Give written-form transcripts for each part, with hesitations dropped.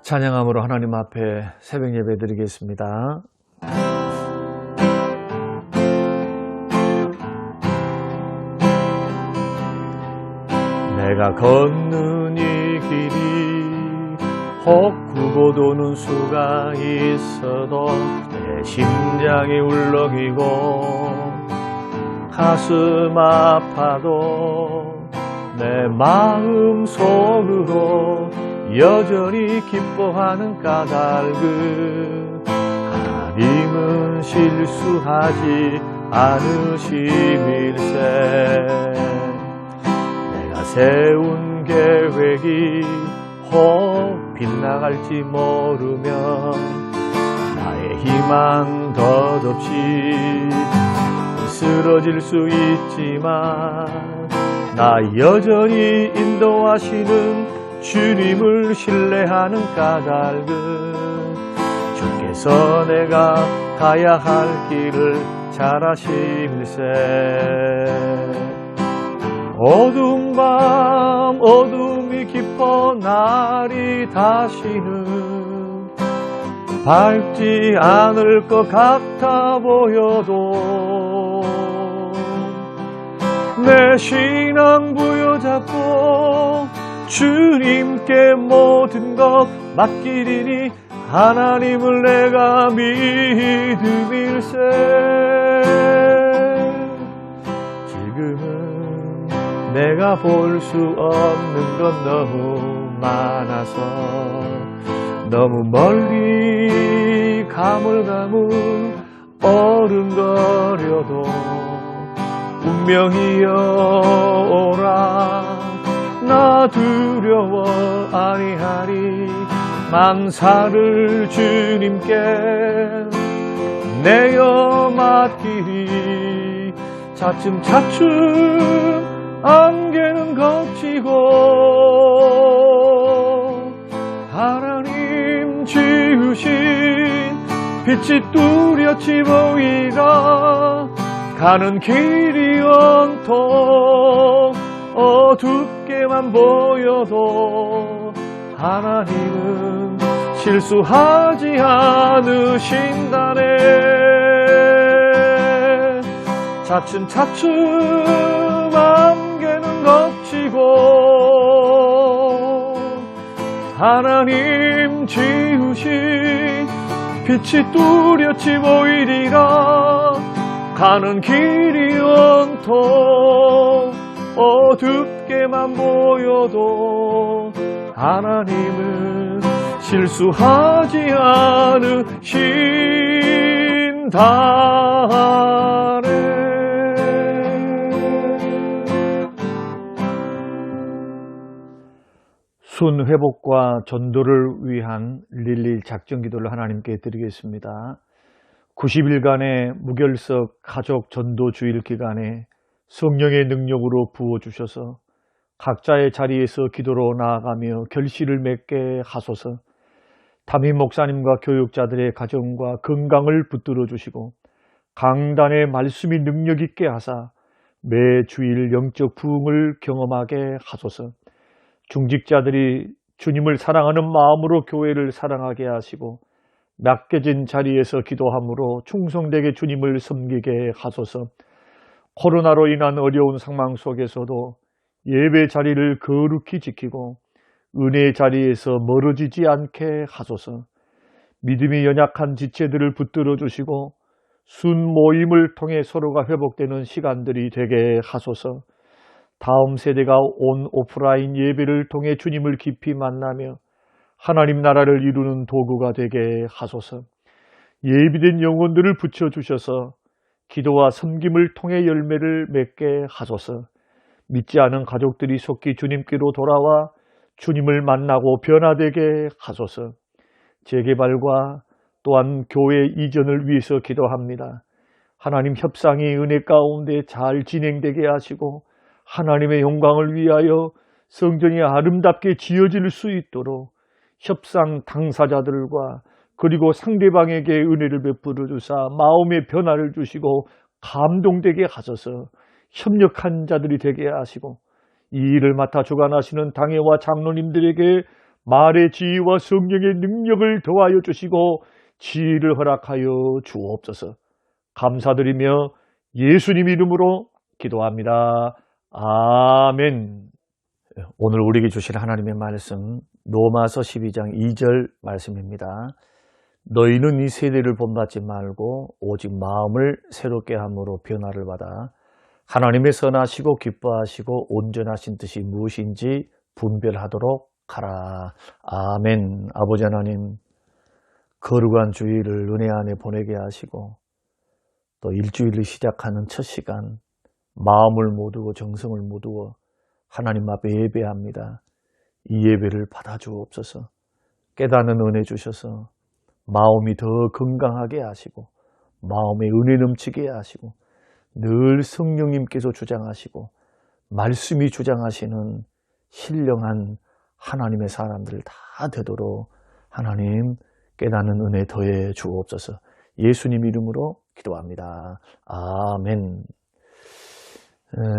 찬양함으로 하나님 앞에 새벽 예배 드리겠습니다. 내가 걷는 이 길이 혹 굵고 도는 수가 있어도 내 심장이 울렁이고 가슴 아파도 내 마음 속으로 여전히 기뻐하는 까닭은 하나님은 실수하지 않으심일세. 내가 세운 계획이 혹 빗나갈지 모르면 나의 희망 덧없이 쓰러질 수 있지만 나 여전히 인도하시는 주님을 신뢰하는 까닭은 주께서 내가 가야 할 길을 잘 아심일세. 어두운 밤 어둠이 깊어 날이 다시는 밝지 않을 것 같아 보여도 내 신앙 부여잡고 주님께 모든 것 맡기리니 하나님을 내가 믿음일세. 지금은 내가 볼 수 없는 건 너무 많아서 너무 멀리 가물가물 어른거려도 운명이여 오라 나 두려워 아니하리. 만사를 주님께 내어 맡기리. 차츰차츰 안개는 걷히고 하나님 지으신 빛이 뚜렷이 보이라. 가는 길이 온통 어둡게만 보여도 하나님은 실수하지 않으신다네. 차츰차츰 안개는 걷히고 하나님 지으신 빛이 뚜렷이 보이리라. 가는 길이 온통 어둡게만 보여도 하나님은 실수하지 않으신다네. 순 회복과 전도를 위한 릴리 작전 기도를 하나님께 드리겠습니다. 90일간의 무결석 가족 전도 주일 기간에 성령의 능력으로 부어주셔서 각자의 자리에서 기도로 나아가며 결실을 맺게 하소서. 담임 목사님과 교육자들의 가정과 건강을 붙들어 주시고 강단의 말씀이 능력 있게 하사 매 주일 영적 부흥을 경험하게 하소서. 중직자들이 주님을 사랑하는 마음으로 교회를 사랑하게 하시고 맡겨진 자리에서 기도함으로 충성되게 주님을 섬기게 하소서. 코로나로 인한 어려운 상황 속에서도 예배 자리를 거룩히 지키고 은혜의 자리에서 멀어지지 않게 하소서. 믿음이 연약한 지체들을 붙들어 주시고 순 모임을 통해 서로가 회복되는 시간들이 되게 하소서. 다음 세대가 온 오프라인 예배를 통해 주님을 깊이 만나며 하나님 나라를 이루는 도구가 되게 하소서. 예비된 영혼들을 붙여주셔서 기도와 섬김을 통해 열매를 맺게 하소서. 믿지 않은 가족들이 속히 주님께로 돌아와 주님을 만나고 변화되게 하소서. 재개발과 또한 교회 이전을 위해서 기도합니다. 하나님 협상이 은혜 가운데 잘 진행되게 하시고 하나님의 영광을 위하여 성전이 아름답게 지어질 수 있도록 협상 당사자들과 그리고 상대방에게 은혜를 베풀어 주사 마음의 변화를 주시고 감동되게 하소서. 협력한 자들이 되게 하시고 이 일을 맡아 주관하시는 당회와 장로님들에게 말의 지혜와 성령의 능력을 더하여 주시고 지혜를 허락하여 주옵소서. 감사드리며 예수님 이름으로 기도합니다. 아멘. 오늘 우리에게 주실 하나님의 말씀 로마서 12장 2절 말씀입니다. 너희는 이 세대를 본받지 말고 오직 마음을 새롭게 함으로 변화를 받아 하나님의 선하시고 기뻐하시고 온전하신 뜻이 무엇인지 분별하도록 하라. 아멘. 아버지 하나님, 거룩한 주일을 은혜 안에 보내게 하시고 또 일주일을 시작하는 첫 시간 마음을 모두고 정성을 모두고 하나님 앞에 예배합니다. 이 예배를 받아주옵소서. 깨닫는 은혜 주셔서 마음이 더 건강하게 하시고 마음에 은혜 넘치게 하시고 늘 성령님께서 주장하시고 말씀이 주장하시는 신령한 하나님의 사람들 다 되도록 하나님 깨닫는 은혜 더해 주옵소서. 예수님 이름으로 기도합니다. 아멘.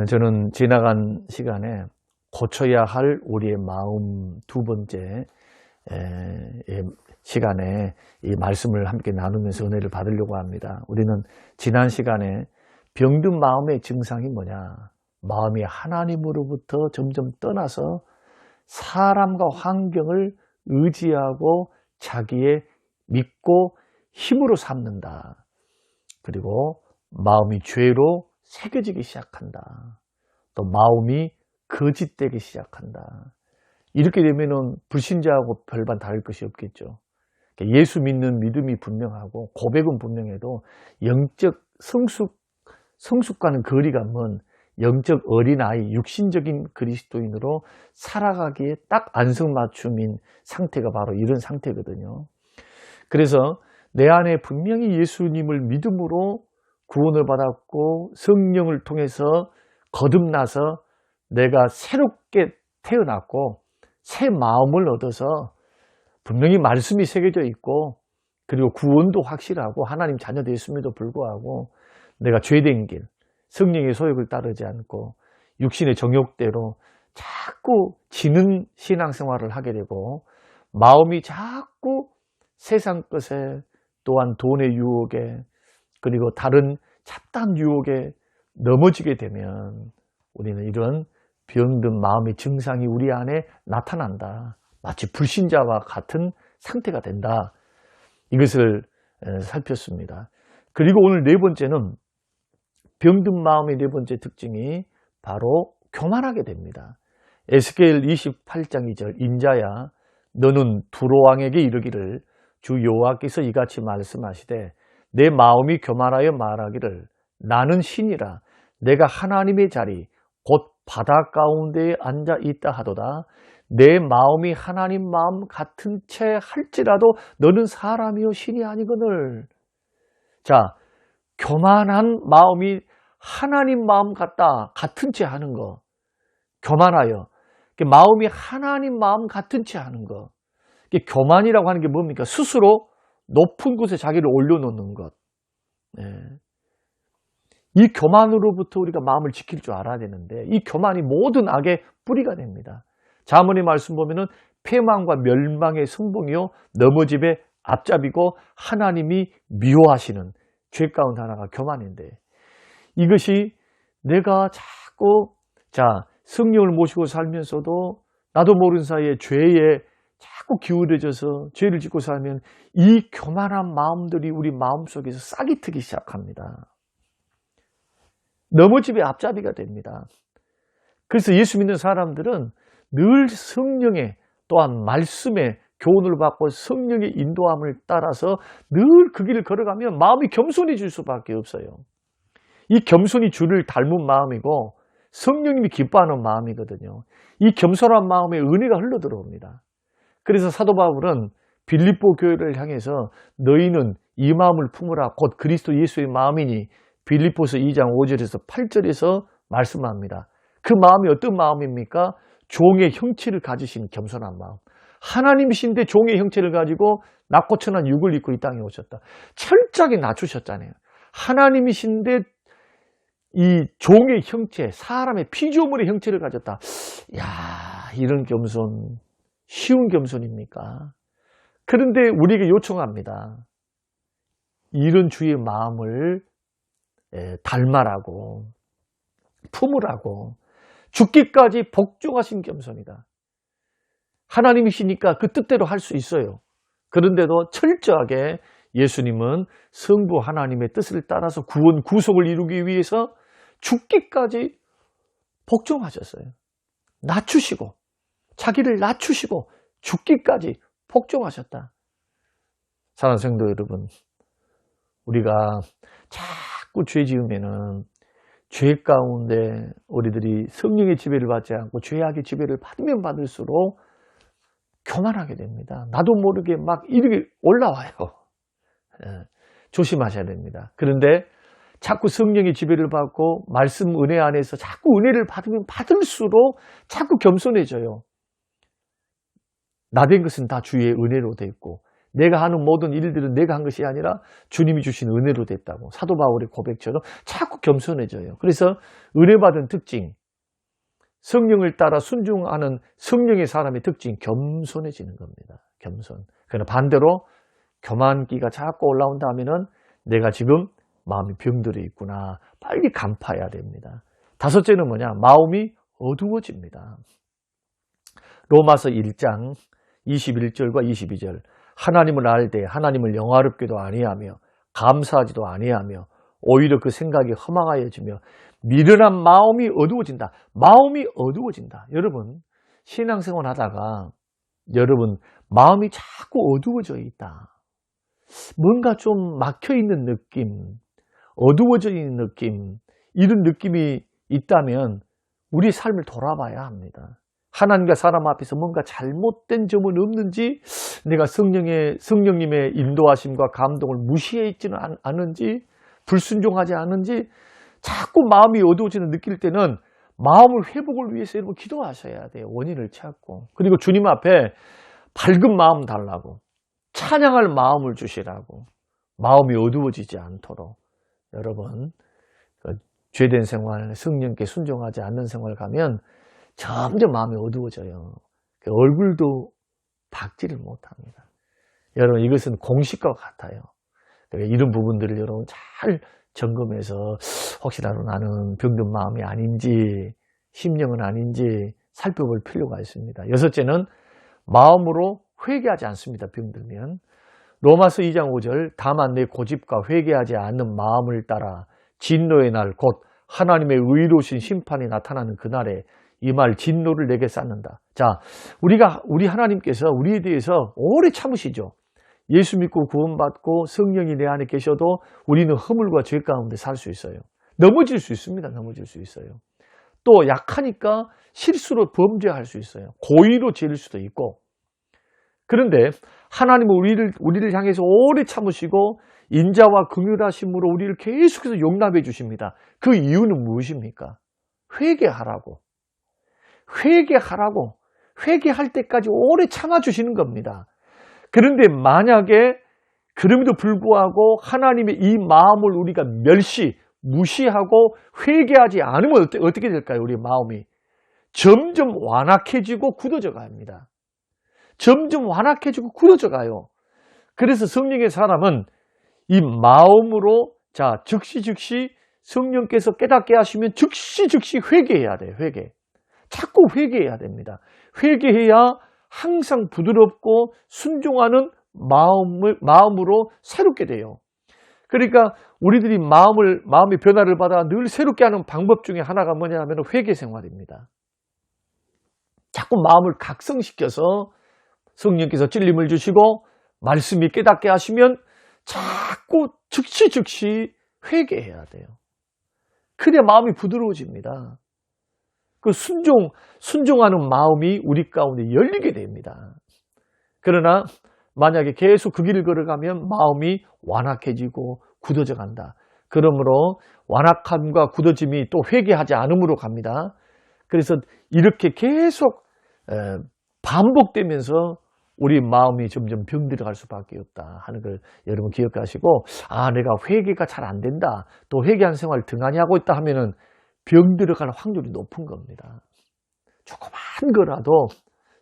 저는 지나간 시간에 고쳐야 할 우리의 마음 두 번째 시간에 이 말씀을 함께 나누면서 은혜를 받으려고 합니다. 우리는 지난 시간에 병든 마음의 증상이 뭐냐? 마음이 하나님으로부터 점점 떠나서 사람과 환경을 의지하고 자기의 믿고 힘으로 삼는다. 그리고 마음이 죄로 새겨지기 시작한다. 또 마음이 거짓되기 시작한다. 이렇게 되면은 불신자하고 별반 다를 것이 없겠죠. 예수 믿는 믿음이 분명하고 고백은 분명해도 영적 성숙과는 거리가 먼 영적 어린아이, 육신적인 그리스도인으로 살아가기에 딱 안성맞춤인 상태가 바로 이런 상태거든요. 그래서 내 안에 분명히 예수님을 믿음으로 구원을 받았고 성령을 통해서 거듭나서 내가 새롭게 태어났고 새 마음을 얻어서 분명히 말씀이 새겨져 있고 그리고 구원도 확실하고 하나님 자녀 되었음에도 불구하고 내가 죄된 길, 성령의 소욕을 따르지 않고 육신의 정욕대로 자꾸 지는 신앙생활을 하게 되고 마음이 자꾸 세상 것에 또한 돈의 유혹에 그리고 다른 잡다한 유혹에 넘어지게 되면 우리는 이런 병든 마음의 증상이 우리 안에 나타난다. 마치 불신자와 같은 상태가 된다. 이것을 살폈습니다. 그리고 오늘 네 번째는 병든 마음의 네 번째 특징이 바로 교만하게 됩니다. 에스겔 28장 2절 인자야 너는 두로왕에게 이르기를 주 여호와께서 이같이 말씀하시되 내 마음이 교만하여 말하기를 나는 신이라 내가 하나님의 자리 곧 바다 가운데에 앉아 있다 하도다. 내 마음이 하나님 마음 같은 채 할지라도 너는 사람이요 신이 아니거늘. 자, 교만한 마음이 하나님 마음 같다 같은 채 하는 거. 교만하여 마음이 하나님 마음 같은 채 하는 거. 교만이라고 하는 게 뭡니까? 스스로 높은 곳에 자기를 올려놓는 것. 이 교만으로부터 우리가 마음을 지킬 줄 알아야 되는데 이 교만이 모든 악의 뿌리가 됩니다. 자문의 말씀 보면은 패망과 멸망의 선봉이요 넘어짐의 앞잡이고 하나님이 미워하시는 죄 가운데 하나가 교만인데 이것이 내가 자꾸 성령을 모시고 살면서도 나도 모르는 사이에 죄에 자꾸 기울어져서 죄를 짓고 살면 이 교만한 마음들이 우리 마음속에서 싹이 트기 시작합니다. 넘어집의 앞잡이가 됩니다. 그래서 예수 믿는 사람들은 늘 성령의 또한 말씀의 교훈을 받고 성령의 인도함을 따라서 늘 그 길을 걸어가면 마음이 겸손해질 수밖에 없어요. 이 겸손이 주를 닮은 마음이고 성령님이 기뻐하는 마음이거든요. 이 겸손한 마음에 은혜가 흘러들어옵니다. 그래서 사도 바울은 빌립보 교회를 향해서 너희는 이 마음을 품으라 곧 그리스도 예수의 마음이니 빌립보서 2장 5절에서 8절에서 말씀합니다. 그 마음이 어떤 마음입니까? 종의 형체를 가지신 겸손한 마음. 하나님이신데 종의 형체를 가지고 낮고 천한 육을 입고 이 땅에 오셨다. 철저하게 낮추셨잖아요. 하나님이신데 이 종의 형체, 사람의 피조물의 형체를 가졌다. 야, 이런 겸손 쉬운 겸손입니까? 그런데 우리에게 요청합니다. 이런 주의 마음을 닮아라고, 품으라고, 죽기까지 복종하신 겸손이다. 하나님이시니까 그 뜻대로 할 수 있어요. 그런데도 철저하게 예수님은 성부 하나님의 뜻을 따라서 구원, 구속을 이루기 위해서 죽기까지 복종하셨어요. 낮추시고, 자기를 낮추시고 죽기까지 복종하셨다. 사랑하는 성도 여러분, 우리가 자꾸 죄 지으면은 죄 가운데 우리들이 성령의 지배를 받지 않고 죄악의 지배를 받으면 받을수록 교만하게 됩니다. 나도 모르게 막 이렇게 올라와요. 조심하셔야 됩니다. 그런데 자꾸 성령의 지배를 받고 말씀 은혜 안에서 자꾸 은혜를 받으면 받을수록 자꾸 겸손해져요. 나 된 것은 다 주의 은혜로 돼 있고 내가 하는 모든 일들은 내가 한 것이 아니라 주님이 주신 은혜로 됐다고 사도 바울의 고백처럼 자꾸 겸손해져요. 그래서 은혜 받은 특징, 성령을 따라 순종하는 성령의 사람의 특징, 겸손해지는 겁니다. 겸손. 그러나 반대로 교만기가 자꾸 올라온다 하면은 내가 지금 마음이 병들어 있구나. 빨리 간파해야 됩니다. 다섯째는 뭐냐? 마음이 어두워집니다. 로마서 1장 21절과 22절. 하나님을 알되 하나님을 영화롭게도 아니하며 감사하지도 아니하며 오히려 그 생각이 허망하여지며 미련한 마음이 어두워진다. 마음이 어두워진다. 여러분, 신앙생활 하다가 여러분 마음이 자꾸 어두워져 있다. 뭔가 좀 막혀있는 느낌, 어두워져 있는 느낌, 이런 느낌이 있다면 우리 삶을 돌아봐야 합니다. 하나님과 사람 앞에서 뭔가 잘못된 점은 없는지, 내가 성령님의 인도하심과 감동을 무시해 있지는 않은지, 불순종하지 않은지, 자꾸 마음이 어두워지는 느낄 때는 마음을 회복을 위해서 여러분 기도하셔야 돼요. 원인을 찾고. 그리고 주님 앞에 밝은 마음 달라고, 찬양할 마음을 주시라고, 마음이 어두워지지 않도록. 여러분, 죄된 생활, 성령께 순종하지 않는 생활 가면 점점 마음이 어두워져요. 얼굴도 밝지를 못합니다. 여러분, 이것은 공식과 같아요. 그러니까 이런 부분들을 여러분 잘 점검해서 혹시라도 나는 병든 마음이 아닌지, 심령은 아닌지 살펴볼 필요가 있습니다. 여섯째는 마음으로 회개하지 않습니다. 병들면. 로마서 2장 5절, 다만 내 고집과 회개하지 않는 마음을 따라 진노의 날 곧 하나님의 의로우신 심판이 나타나는 그날에 이 말 진노를 내게 쌓는다. 자, 우리 하나님께서 우리에 대해서 오래 참으시죠. 예수 믿고 구원받고 성령이 내 안에 계셔도 우리는 허물과 죄 가운데 살 수 있어요. 넘어질 수 있습니다. 넘어질 수 있어요. 또 약하니까 실수로 범죄할 수 있어요. 고의로 지을 수도 있고. 그런데 하나님은 우리를 향해서 오래 참으시고 인자와 긍휼하심으로 우리를 계속해서 용납해 주십니다. 그 이유는 무엇입니까? 회개하라고. 회개하라고. 회개할 때까지 오래 참아주시는 겁니다. 그런데 만약에 그럼에도 불구하고 하나님의 이 마음을 우리가 무시하고 회개하지 않으면 어떻게 될까요? 우리 마음이 점점 완악해지고 굳어져 갑니다. 점점 완악해지고 굳어져 가요. 그래서 성령의 사람은 이 마음으로 즉시 성령께서 깨닫게 하시면 즉시 회개해야 돼요. 회개. 자꾸 회개해야 됩니다. 회개해야 항상 부드럽고 순종하는 마음으로 새롭게 돼요. 그러니까 우리들이 마음의 변화를 받아 늘 새롭게 하는 방법 중에 하나가 뭐냐면 회개 생활입니다. 자꾸 마음을 각성시켜서 성령께서 찔림을 주시고 말씀이 깨닫게 하시면 자꾸 즉시 회개해야 돼요. 그래야 마음이 부드러워집니다. 그 순종하는 마음이 우리 가운데 열리게 됩니다. 그러나 만약에 계속 그 길을 걸어가면 마음이 완악해지고 굳어져 간다. 그러므로 완악함과 굳어짐이 또 회개하지 않음으로 갑니다. 그래서 이렇게 계속 반복되면서 우리 마음이 점점 병들어갈 수밖에 없다 하는 걸 여러분 기억하시고, 내가 회개가 잘 안 된다, 또 회개한 생활을 등한히 하고 있다 하면은 병들어갈 확률이 높은 겁니다. 조그만 거라도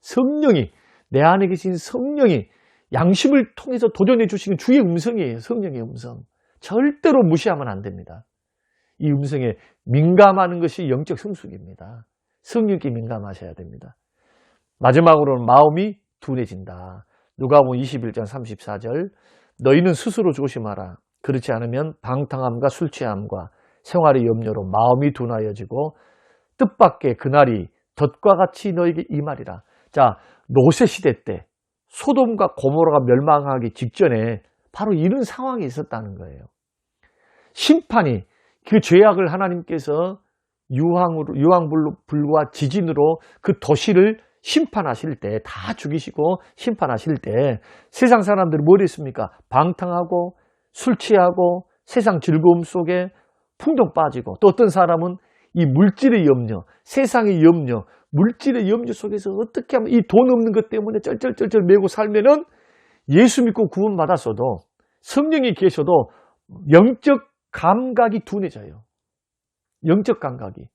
성령이 내 안에 계신 성령이 양심을 통해서 도전해 주시는 주의 음성이에요. 성령의 음성. 절대로 무시하면 안 됩니다. 이 음성에 민감하는 것이 영적 성숙입니다. 성령께 민감하셔야 됩니다. 마지막으로는 마음이 둔해진다. 누가복음 21장 34절 너희는 스스로 조심하라. 그렇지 않으면 방탕함과 술 취함과 생활의 염려로 마음이 둔하여지고 뜻밖의 그날이 덫과 같이 너에게 임하리라. 자, 노세 시대 때 소돔과 고모라가 멸망하기 직전에 바로 이런 상황이 있었다는 거예요. 심판이 그 죄악을 하나님께서 유황불과 지진으로 그 도시를 심판하실 때, 다 죽이시고 심판하실 때 세상 사람들이 뭘 했습니까? 방탕하고 술 취하고 세상 즐거움 속에 풍덩 빠지고, 또 어떤 사람은 이 물질의 염려, 세상의 염려, 물질의 염려 속에서 어떻게 하면 이 돈 없는 것 때문에 쩔쩔쩔쩔 매고 살면은 예수 믿고 구원받았어도, 성령이 계셔도 영적 감각이 둔해져요. 영적 감각이.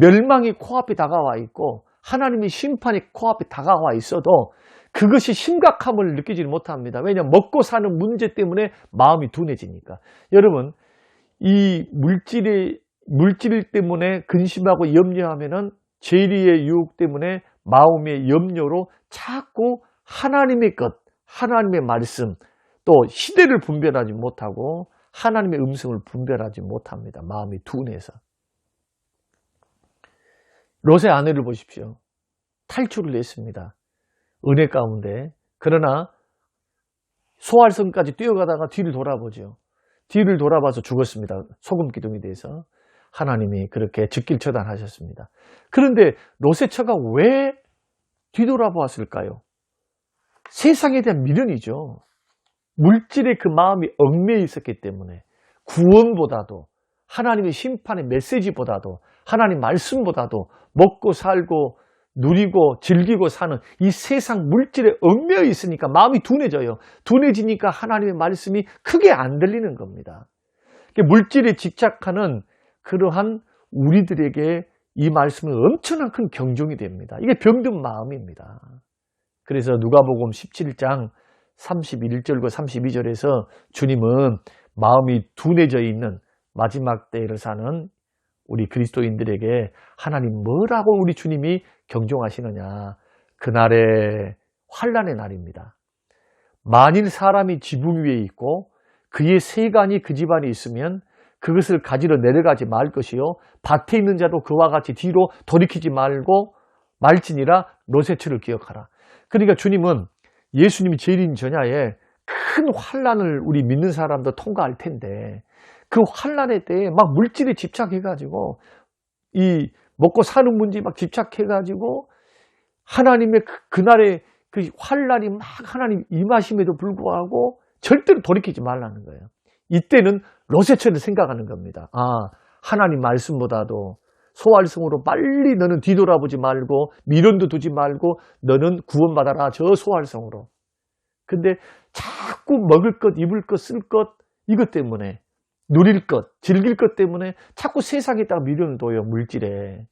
멸망이 코앞에 다가와 있고 하나님의 심판이 코앞에 다가와 있어도 그것이 심각함을 느끼지 못합니다. 왜냐하면 먹고 사는 문제 때문에 마음이 둔해지니까. 여러분, 이 물질 때문에 근심하고 염려하면은 죄리의 유혹 때문에 마음의 염려로 자꾸 하나님의 것, 하나님의 말씀, 또 시대를 분별하지 못하고 하나님의 음성을 분별하지 못합니다. 마음이 둔해서. 롯의 아내를 보십시오. 탈출을 했습니다. 은혜 가운데. 그러나 소활성까지 뛰어가다가 뒤를 돌아보죠. 뒤를 돌아봐서 죽었습니다. 소금 기둥이 돼서. 하나님이 그렇게 즉길 처단하셨습니다. 그런데 롯의 처가 왜 뒤돌아보았을까요? 세상에 대한 미련이죠. 물질에 그 마음이 얽매여 있었기 때문에, 구원보다도 하나님의 심판의 메시지보다도 하나님 말씀보다도 먹고 살고 누리고 즐기고 사는 이 세상 물질에 얽매여 있으니까 마음이 둔해져요. 둔해지니까 하나님의 말씀이 크게 안 들리는 겁니다. 물질에 집착하는 그러한 우리들에게 이 말씀은 엄청난 큰 경종이 됩니다. 이게 병든 마음입니다. 그래서 누가복음 17장 31절과 32절에서 주님은 마음이 둔해져 있는 마지막 때를 사는 우리 그리스도인들에게 하나님 뭐라고 우리 주님이 경종하시느냐. 그날의 환난의 날입니다. 만일 사람이 지붕 위에 있고 그의 세간이 그 집안에 있으면 그것을 가지러 내려가지 말 것이요 밭에 있는 자도 그와 같이 뒤로 돌이키지 말고 말지니라. 롯의 처를 기억하라. 그러니까 주님은, 예수님이 재림 전야에 큰 환난을 우리 믿는 사람도 통과할 텐데, 그 환난의 때에 막 물질에 집착해가지고 이 먹고 사는 문제에 막 집착해가지고 하나님의 그날의 그 환난이 막 하나님 임하심에도 불구하고 절대로 돌이키지 말라는 거예요. 이때는 롯의 처를 생각하는 겁니다. 아, 하나님 말씀보다도 소활성으로 빨리 너는 뒤돌아보지 말고 미련도 두지 말고 너는 구원받아라, 저 소활성으로. 근데 자꾸 먹을 것, 입을 것, 쓸 것, 이것 때문에, 누릴 것, 즐길 것 때문에 자꾸 세상에다가 미련을 둬요, 물질에.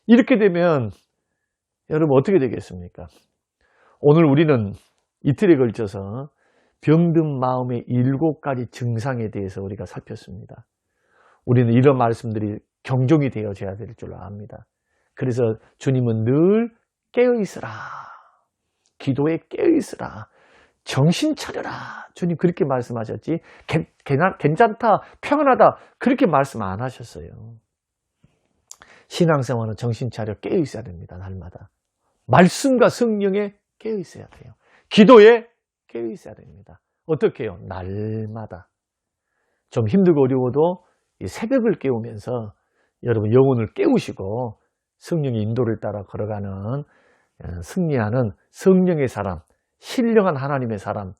이렇게 되면 여러분 어떻게 되겠습니까? 오늘 우리는 이틀에 걸쳐서 병든 마음의 7가지 증상에 대해서 우리가 살폈습니다. 우리는 이런 말씀들이 경종이 되어져야 될 줄 압니다. 그래서 주님은 늘 깨어있으라. 기도에 깨어있으라. 정신 차려라. 주님 그렇게 말씀하셨지 괜찮다, 평안하다 그렇게 말씀 안 하셨어요. 신앙생활은 정신 차려 깨어있어야 됩니다. 날마다. 말씀과 성령에 깨어있어야 돼요. 기도에 깨어있어야 됩니다. 어떻게 해요? 날마다. 좀 힘들고 어려워도 이 새벽을 깨우면서 여러분 영혼을 깨우시고 성령의 인도를 따라 걸어가는, 승리하는 성령의 사람, 신령한 하나님의 사람,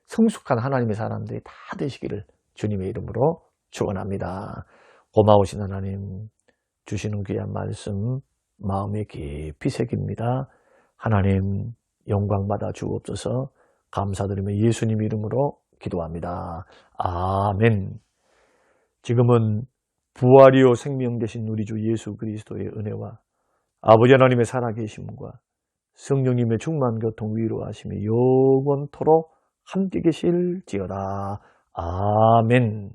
성숙한 하나님의 사람들이 다 되시기를 주님의 이름으로 축원합니다. 고마우신 하나님, 주시는 귀한 말씀 마음에 깊이 새깁니다. 하나님 영광 받아 주옵소서. 감사드리며 예수님 이름으로 기도합니다. 아멘. 지금은 부활이요 생명 되신 우리 주 예수 그리스도의 은혜와 아버지 하나님의 살아계심과 성령님의 충만 교통 위로하심이 영원토록 함께 계실지어다. 아멘.